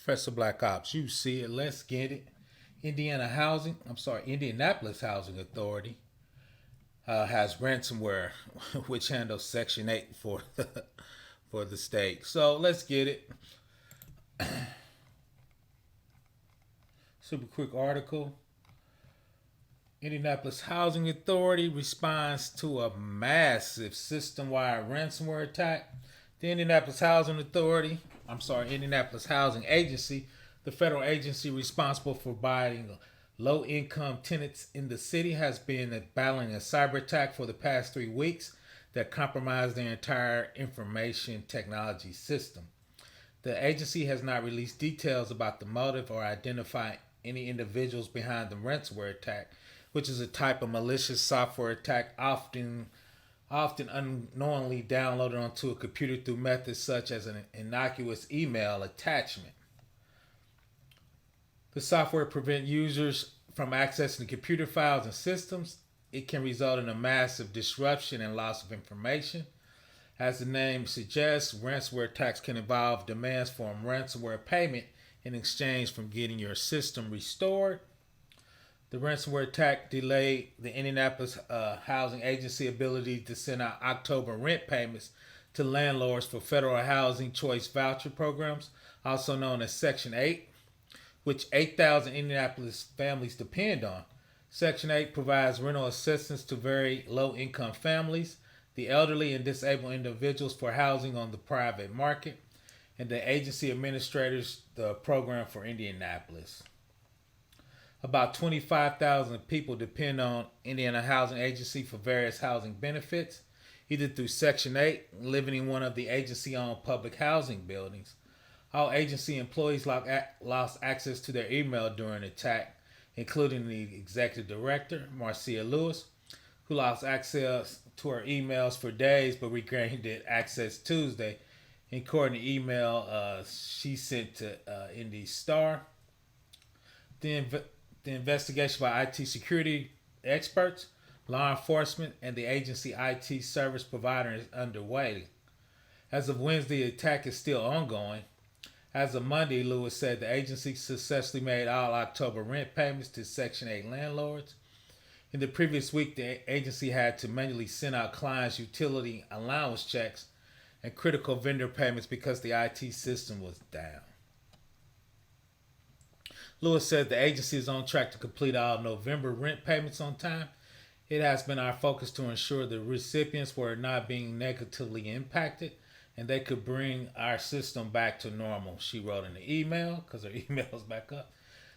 Professor Black Ops, you see it. Let's get it. Indianapolis Housing Authority has ransomware, which handles Section 8 for the state. So let's get it. Super quick article. Indianapolis Housing Authority responds to a massive system-wide ransomware attack. The Indianapolis Housing Agency, the federal agency responsible for providing low-income tenants in the city, has been battling a cyber attack for the past 3 weeks that compromised their entire information technology system. The agency has not released details about the motive or identified any individuals behind the ransomware attack, which is a type of malicious software attack often unknowingly downloaded onto a computer through methods such as an innocuous email attachment. The software prevents users from accessing computer files and systems. It can result in a massive disruption and loss of information. As the name suggests, ransomware attacks can involve demands for a ransomware payment in exchange for getting your system restored. The ransomware attack delayed the Indianapolis Housing Agency ability to send out October rent payments to landlords for federal housing choice voucher programs, also known as Section 8, which 8,000 Indianapolis families depend on. Section 8 provides rental assistance to very low-income families, the elderly, and disabled individuals for housing on the private market, and the agency administers the program for Indianapolis. About 25,000 people depend on Indiana Housing Agency for various housing benefits, either through Section 8, living in one of the agency-owned public housing buildings. All agency employees lost access to their email during the attack, including the executive director, Marcia Lewis, who lost access to her emails for days but regained access Tuesday, according to email she sent to Indy Star. The investigation by IT security experts, law enforcement, and the agency IT service provider is underway. As of Wednesday, the attack is still ongoing. As of Monday, Lewis said the agency successfully made all October rent payments to Section 8 landlords. In the previous week, the agency had to manually send out clients' utility allowance checks and critical vendor payments because the IT system was down. Lewis said the agency is on track to complete all November rent payments on time. It has been our focus to ensure the recipients were not being negatively impacted and they could bring our system back to normal, she wrote in the email, because her email is back up.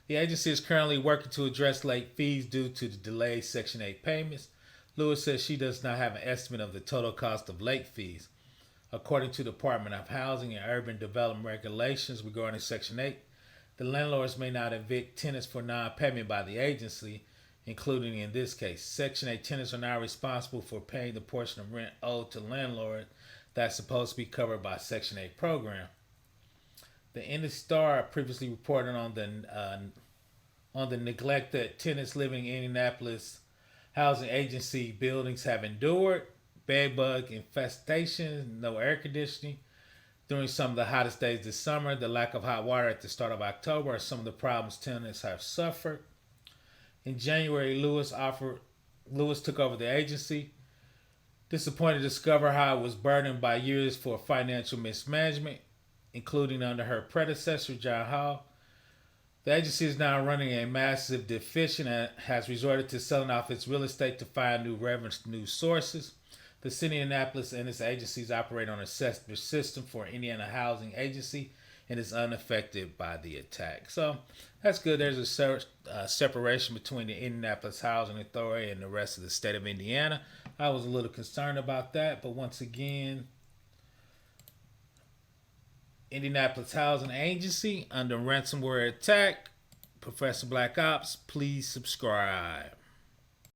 The agency is currently working to address late fees due to the delayed Section 8 payments. Lewis says she does not have an estimate of the total cost of late fees. According to the Department of Housing and Urban Development regulations regarding Section 8, the landlords may not evict tenants for non-payment by the agency, including in this case. Section 8 tenants are now responsible for paying the portion of rent owed to landlord that's supposed to be covered by Section 8 program. The Indy Star previously reported on the neglect that tenants living in Indianapolis housing agency buildings have endured: bed bug infestation, no air conditioning during some of the hottest days this summer, the lack of hot water at the start of October are some of the problems tenants have suffered. In January, Lewis took over the agency, disappointed to discover how it was burdened by years for financial mismanagement, including under her predecessor, John Hall. The agency is now running a massive deficit and has resorted to selling off its real estate to find new revenue sources. The city of Indianapolis and its agencies operate on a separate system for Indiana Housing Agency and is unaffected by the attack. So that's good. There's a separation between the Indianapolis Housing Authority and the rest of the state of Indiana. I was a little concerned about that, but once again, Indianapolis Housing Agency under ransomware attack. Professor Black Ops, please subscribe.